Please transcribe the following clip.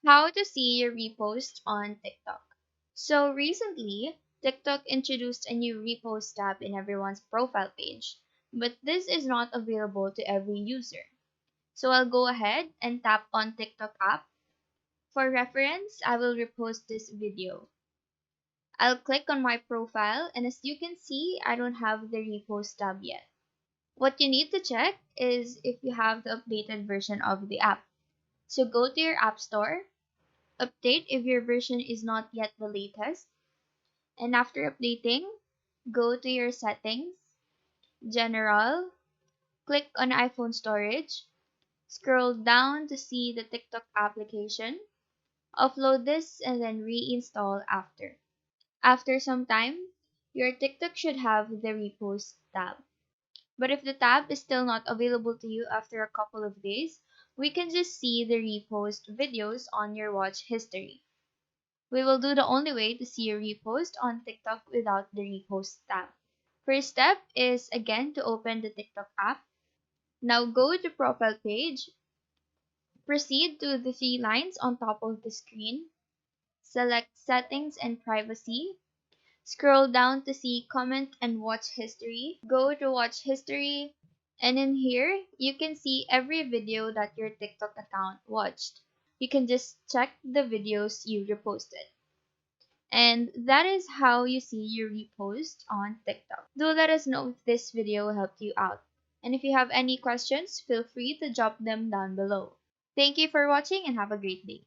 How to see your repost on TikTok. So recently, TikTok introduced a new repost tab in everyone's profile page, but this is not available to every user. So I'll go ahead and tap on TikTok app. For reference, I will repost this video. I'll click on my profile, and as you can see, I don't have the repost tab yet. What you need to check is if you have the updated version of the app. So go to your app store, update if your version is not yet the latest, and after updating, go to your settings, general, click on iPhone storage, scroll down to see the TikTok application, upload this and then reinstall after. After some time, your TikTok should have the repost tab. But if the tab is still not available to you after a couple of days, we can just see the repost videos on your watch history. We will do the only way to see a repost on TikTok without the repost tab. First step is again to open the TikTok app. Now go to profile page, proceed to the three lines on top of the screen, select settings and privacy, scroll down to see comment and watch history, go to watch history, and in here you can see every video that your TikTok account watched. You can just check the videos you reposted. And that is how you see your repost on TikTok. Do let us know if this video helped you out. And if you have any questions, feel free to drop them down below. Thank you for watching and have a great day.